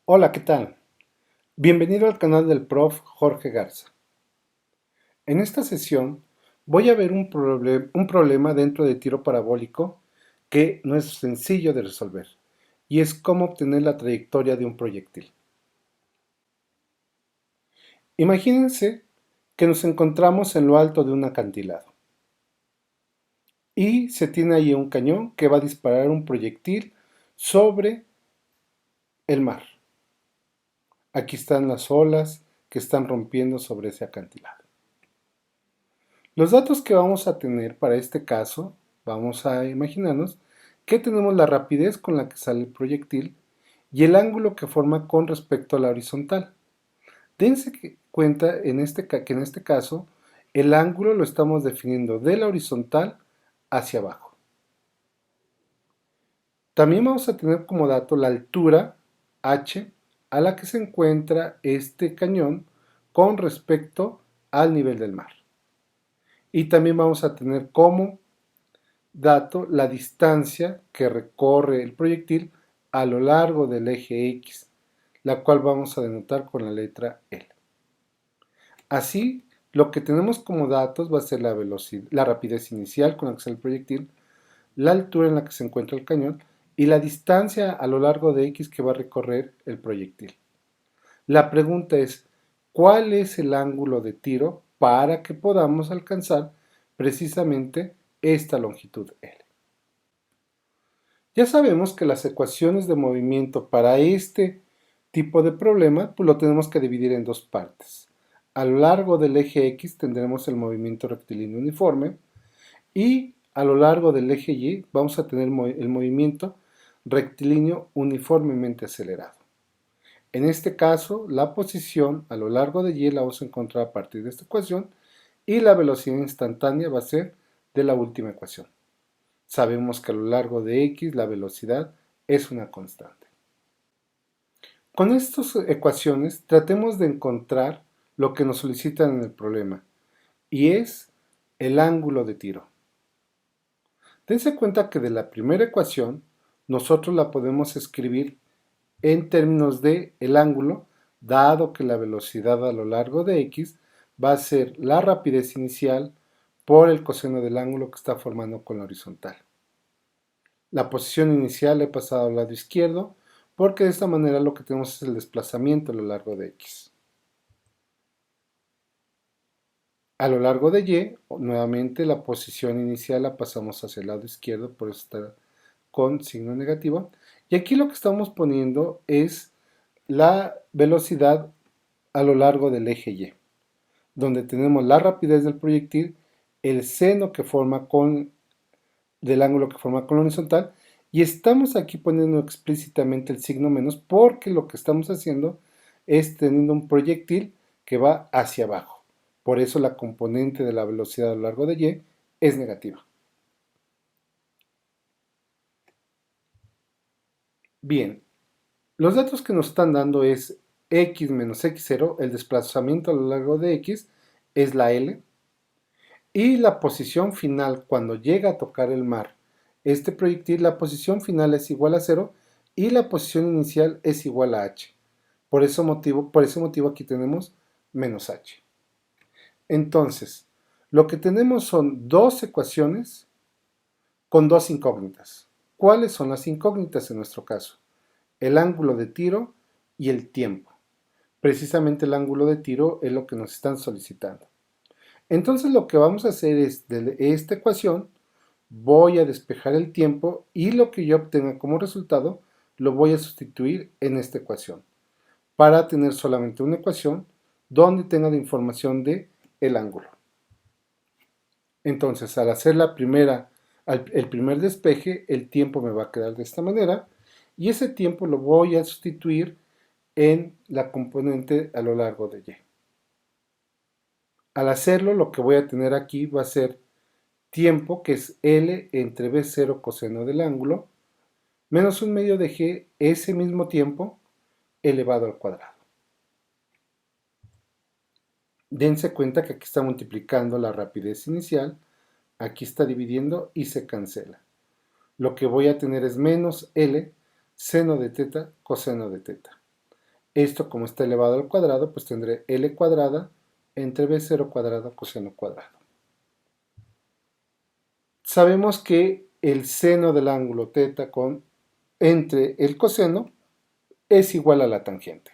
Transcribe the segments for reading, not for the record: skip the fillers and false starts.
Hola, ¿qué tal? Bienvenido al canal del prof. Jorge Garza. En esta sesión voy a ver un problema dentro de tiro parabólico que no es sencillo de resolver, y es cómo obtener la trayectoria de un proyectil. Imagínense que nos encontramos en lo alto de un acantilado y se tiene ahí un cañón que va a disparar un proyectil sobre el mar. Aquí están las olas que están rompiendo sobre ese acantilado. Los datos que vamos a tener para este caso, vamos a imaginarnos que tenemos la rapidez con la que sale el proyectil y el ángulo que forma con respecto a la horizontal. Dense cuenta que en este caso el ángulo lo estamos definiendo de la horizontal hacia abajo. También vamos a tener como dato la altura h a la que se encuentra este cañón con respecto al nivel del mar. Y también vamos a tener como dato la distancia que recorre el proyectil a lo largo del eje X, la cual vamos a denotar con la letra L. Así, lo que tenemos como datos va a ser la velocidad, la rapidez inicial con la que sale el proyectil, la altura en la que se encuentra el cañón y la distancia a lo largo de X que va a recorrer el proyectil. La pregunta es, ¿cuál es el ángulo de tiro para que podamos alcanzar precisamente esta longitud L? Ya sabemos que las ecuaciones de movimiento para este tipo de problema pues lo tenemos que dividir en dos partes. A lo largo del eje X tendremos el movimiento rectilíneo uniforme y a lo largo del eje Y vamos a tener el movimiento rectilíneo uniformemente acelerado. En este caso, la posición a lo largo de Y la vamos a encontrar a partir de esta ecuación y la velocidad instantánea va a ser de la última ecuación. Sabemos que a lo largo de X la velocidad es una constante. Con estas ecuaciones tratemos de encontrar lo que nos solicitan en el problema, y es el ángulo de tiro. Dense cuenta que de la primera ecuación nosotros la podemos escribir en términos de el ángulo, dado que la velocidad a lo largo de X va a ser la rapidez inicial por el coseno del ángulo que está formando con la horizontal. La posición inicial la he pasado al lado izquierdo porque de esta manera lo que tenemos es el desplazamiento a lo largo de X. A lo largo de Y, nuevamente la posición inicial la pasamos hacia el lado izquierdo, por eso está con signo negativo. Y aquí lo que estamos poniendo es la velocidad a lo largo del eje Y, donde tenemos la rapidez del proyectil, el seno que forma del ángulo que forma con la horizontal, y estamos aquí poniendo explícitamente el signo menos porque lo que estamos haciendo es teniendo un proyectil que va hacia abajo. Por eso la componente de la velocidad a lo largo de Y es negativa. Bien, los datos que nos están dando es x menos x0, el desplazamiento a lo largo de x es la L, y la posición final cuando llega a tocar el mar. Este proyectil, la posición final es igual a 0 y la posición inicial es igual a h. Por ese motivo aquí tenemos menos h. Entonces, lo que tenemos son dos ecuaciones con dos incógnitas. ¿Cuáles son las incógnitas en nuestro caso? El ángulo de tiro y el tiempo. Precisamente el ángulo de tiro es lo que nos están solicitando. Entonces lo que vamos a hacer es de esta ecuación voy a despejar el tiempo y lo que yo obtenga como resultado lo voy a sustituir en esta ecuación para tener solamente una ecuación donde tenga la información de el ángulo. Entonces al hacer el primer despeje el tiempo me va a quedar de esta manera y ese tiempo lo voy a sustituir en la componente a lo largo de Y. Al hacerlo lo que voy a tener aquí va a ser tiempo, que es L entre B0 coseno del ángulo, menos un medio de G, ese mismo tiempo, elevado al cuadrado. Dense cuenta que aquí está multiplicando la rapidez inicial, aquí está dividiendo y se cancela. Lo que voy a tener es menos L, seno de teta, coseno de teta. Esto, como está elevado al cuadrado, pues tendré L cuadrada entre B0 cuadrado coseno cuadrado. Sabemos que el seno del ángulo θ entre el coseno es igual a la tangente.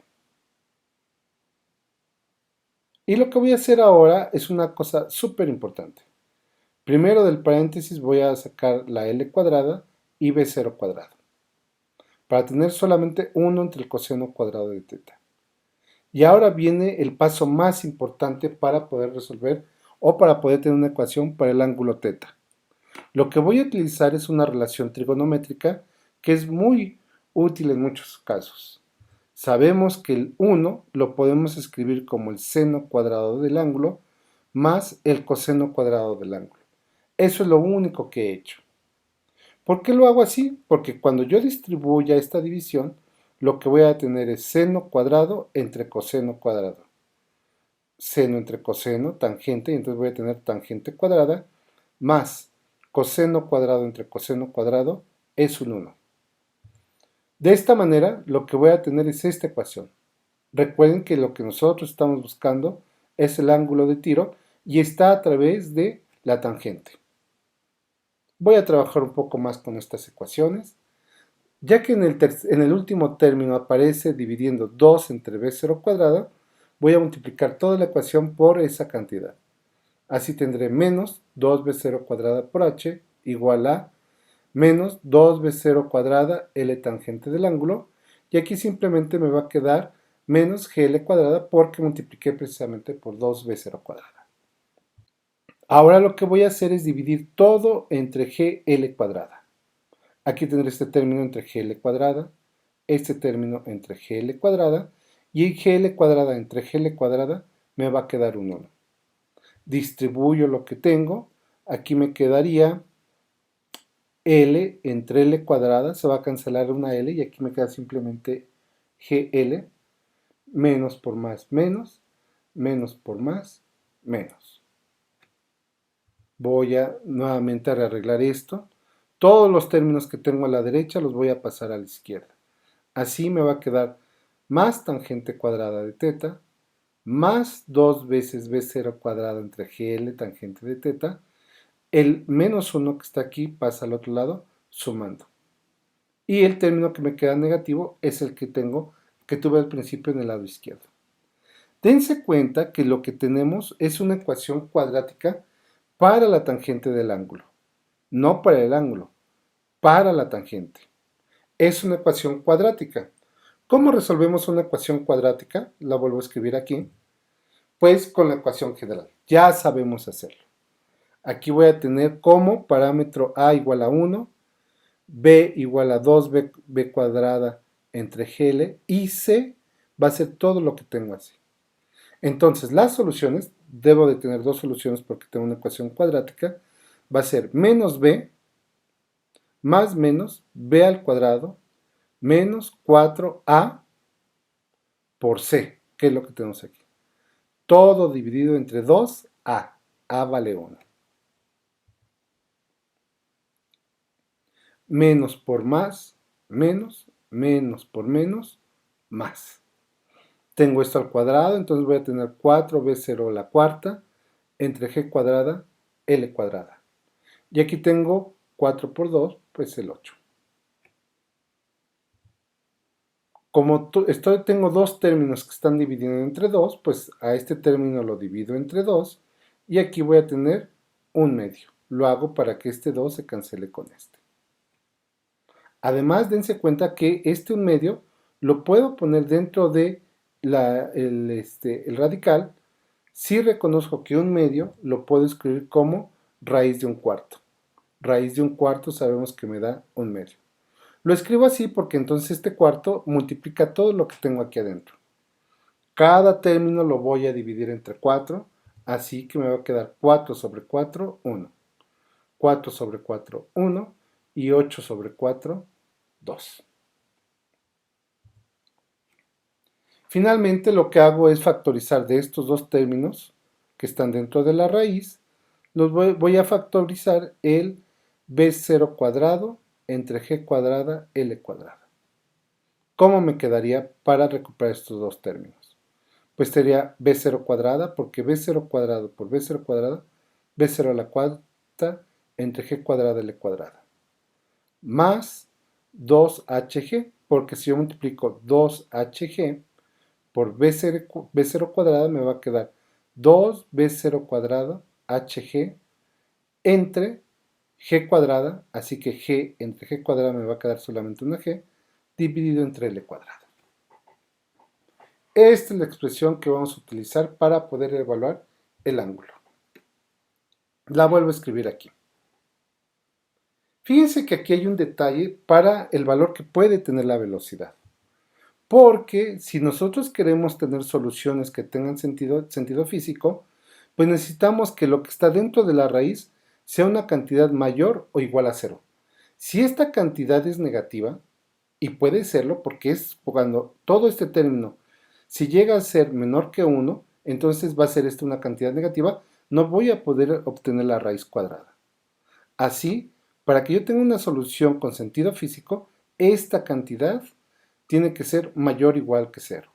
Y lo que voy a hacer ahora es una cosa súper importante. Primero del paréntesis voy a sacar la L cuadrada y B0 cuadrado, para tener solamente 1 entre el coseno cuadrado de θ. Y ahora viene el paso más importante para poder resolver o para poder tener una ecuación para el ángulo θ. Lo que voy a utilizar es una relación trigonométrica que es muy útil en muchos casos. Sabemos que el 1 lo podemos escribir como el seno cuadrado del ángulo más el coseno cuadrado del ángulo. Eso es lo único que he hecho. ¿Por qué lo hago así? Porque cuando yo distribuya esta división, lo que voy a tener es seno cuadrado entre coseno cuadrado. Seno entre coseno, tangente, y entonces voy a tener tangente cuadrada, más coseno cuadrado entre coseno cuadrado es un 1. De esta manera, lo que voy a tener es esta ecuación. Recuerden que lo que nosotros estamos buscando es el ángulo de tiro y está a través de la tangente. Voy a trabajar un poco más con estas ecuaciones. Ya que en el último término aparece dividiendo 2 entre b0 cuadrada, voy a multiplicar toda la ecuación por esa cantidad. Así tendré menos 2b0 cuadrada por h igual a menos 2b0 cuadrada L tangente del ángulo, y aquí simplemente me va a quedar menos GL cuadrada porque multipliqué precisamente por 2b0 cuadrada. Ahora lo que voy a hacer es dividir todo entre GL cuadrada. Aquí tendré este término entre GL cuadrada, este término entre GL cuadrada, y GL cuadrada entre GL cuadrada me va a quedar un 1. Distribuyo lo que tengo, aquí me quedaría L entre L cuadrada, se va a cancelar una L y aquí me queda simplemente GL, menos por más menos, menos por más menos. Voy a nuevamente a rearreglar esto. Todos los términos que tengo a la derecha los voy a pasar a la izquierda. Así me va a quedar más tangente cuadrada de θ, más 2 veces b0 cuadrado entre GL tangente de θ. El menos 1 que está aquí pasa al otro lado sumando. Y el término que me queda negativo es el que tuve al principio en el lado izquierdo. Dense cuenta que lo que tenemos es una ecuación cuadrática para la tangente del ángulo, no para el ángulo, para la tangente. Es una ecuación cuadrática. ¿Cómo resolvemos una ecuación cuadrática? La vuelvo a escribir aquí. Pues con la ecuación general. Ya sabemos hacerlo. Aquí voy a tener como parámetro a igual a 1, b igual a 2b cuadrada entre gl y c va a ser todo lo que tengo así. Entonces las soluciones, debo de tener dos soluciones porque tengo una ecuación cuadrática, va a ser menos b más menos b al cuadrado menos 4a por c, que es lo que tenemos aquí. Todo dividido entre 2a. A vale 1. Menos por más, menos, menos por menos, más. Tengo esto al cuadrado, entonces voy a tener 4b0 a la cuarta entre g cuadrada, l cuadrada. Y aquí tengo 4 por 2, pues el 8. Como tengo dos términos que están dividiendo entre 2, pues a este término lo divido entre 2 y aquí voy a tener un medio. Lo hago para que este 2 se cancele con este. Además, dense cuenta que este un medio lo puedo poner dentro de el radical si reconozco que un medio lo puedo escribir como raíz de un cuarto. Raíz de un cuarto sabemos que me da un medio. Lo escribo así porque entonces este cuarto multiplica todo lo que tengo aquí adentro. Cada término lo voy a dividir entre 4, así que me va a quedar 4 sobre 4, 1. 4 sobre 4, 1 y 8 sobre 4, 2. Finalmente lo que hago es factorizar de estos dos términos que están dentro de la raíz, voy a factorizar el b0 cuadrado entre g cuadrada l cuadrada. ¿Cómo me quedaría para recuperar estos dos términos? Pues sería b0 cuadrada, porque b0 cuadrado por b0 cuadrada, b0 a la cuarta entre g cuadrada l cuadrada, más 2hg, porque si yo multiplico 2hg por b0 cuadrada me va a quedar 2b0 cuadrado hg entre g cuadrada, así que g entre g cuadrada me va a quedar solamente una g, dividido entre l cuadrado. Esta es la expresión que vamos a utilizar para poder evaluar el ángulo. La vuelvo a escribir aquí. Fíjense que aquí hay un detalle para el valor que puede tener la velocidad. Porque si nosotros queremos tener soluciones que tengan sentido físico, pues necesitamos que lo que está dentro de la raíz sea una cantidad mayor o igual a 0. Si esta cantidad es negativa, y puede serlo porque es cuando todo este término, si llega a ser menor que 1, entonces va a ser esta una cantidad negativa, no voy a poder obtener la raíz cuadrada. Así, para que yo tenga una solución con sentido físico, esta cantidad tiene que ser mayor o igual que 0.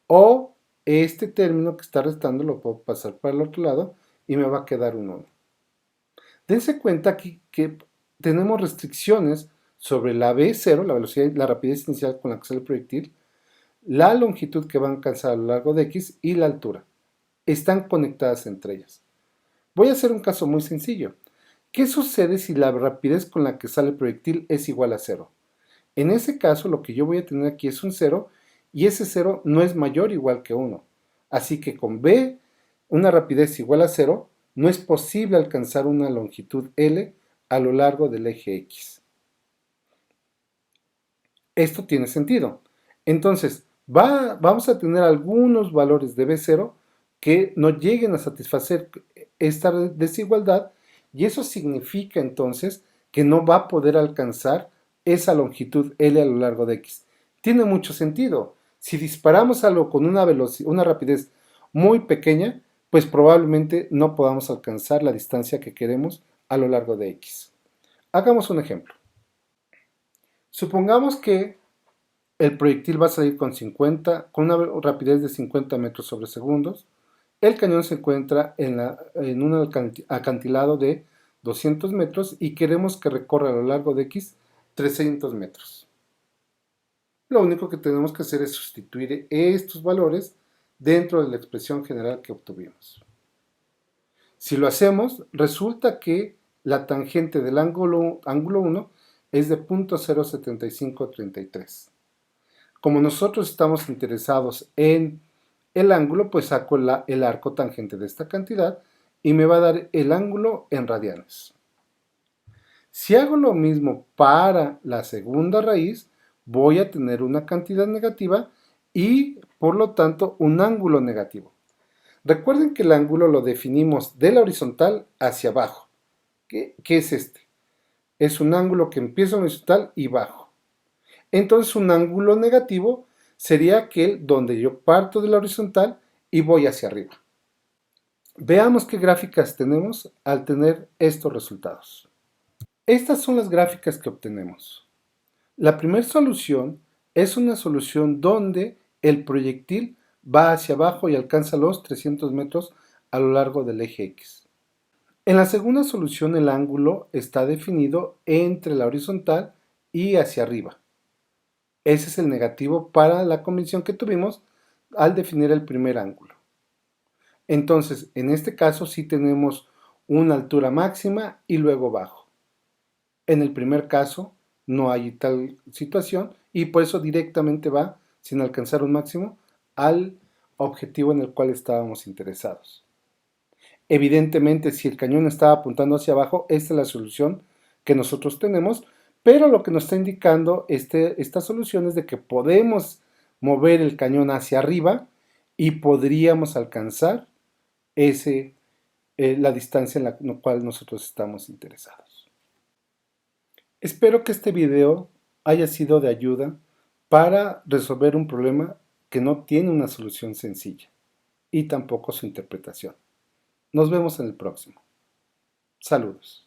O este término que está restando lo puedo pasar para el otro lado y me va a quedar un 1. Dense cuenta aquí que tenemos restricciones sobre la v0, la velocidad, la rapidez inicial con la que sale el proyectil, la longitud que va a alcanzar a lo largo de x y la altura. Están conectadas entre ellas. Voy a hacer un caso muy sencillo. ¿Qué sucede si la rapidez con la que sale el proyectil es igual a 0? En ese caso lo que yo voy a tener aquí es un 0 y ese 0 no es mayor o igual que 1. Así que con v, una rapidez igual a 0, no es posible alcanzar una longitud L a lo largo del eje X. Esto tiene sentido. Entonces, vamos a tener algunos valores de B0 que no lleguen a satisfacer esta desigualdad y eso significa entonces que no va a poder alcanzar esa longitud L a lo largo de X. Tiene mucho sentido. Si disparamos algo con una rapidez muy pequeña, pues probablemente no podamos alcanzar la distancia que queremos a lo largo de X. Hagamos un ejemplo. Supongamos que el proyectil va a salir con una rapidez de 50 metros sobre segundos. El cañón se encuentra en un acantilado de 200 metros y queremos que recorra a lo largo de X 300 metros. Lo único que tenemos que hacer es sustituir estos valores dentro de la expresión general que obtuvimos. Si lo hacemos, resulta que la tangente del ángulo 1 es de 0.07533. Como nosotros estamos interesados en el ángulo, pues saco el arco tangente de esta cantidad y me va a dar el ángulo en radianes. Si hago lo mismo para la segunda raíz, voy a tener una cantidad negativa y por lo tanto un ángulo negativo. Recuerden que el ángulo lo definimos de la horizontal hacia abajo. ¿Qué es este? Es un ángulo que empieza en horizontal y bajo. Entonces un ángulo negativo sería aquel donde yo parto de la horizontal y voy hacia arriba. Veamos qué gráficas tenemos al tener estos resultados. Estas son las gráficas que obtenemos. La primera solución es una solución donde el proyectil va hacia abajo y alcanza los 300 metros a lo largo del eje X. En la segunda solución el ángulo está definido entre la horizontal y hacia arriba. Ese es el negativo para la convención que tuvimos al definir el primer ángulo. Entonces, en este caso sí tenemos una altura máxima y luego bajo. En el primer caso no hay tal situación y por eso directamente va, sin alcanzar un máximo, al objetivo en el cual estábamos interesados. Evidentemente, si el cañón estaba apuntando hacia abajo, esta es la solución que nosotros tenemos, pero lo que nos está indicando esta solución es de que podemos mover el cañón hacia arriba y podríamos alcanzar la distancia en la cual nosotros estamos interesados. Espero que este video haya sido de ayuda para resolver un problema que no tiene una solución sencilla y tampoco su interpretación. Nos vemos en el próximo. Saludos.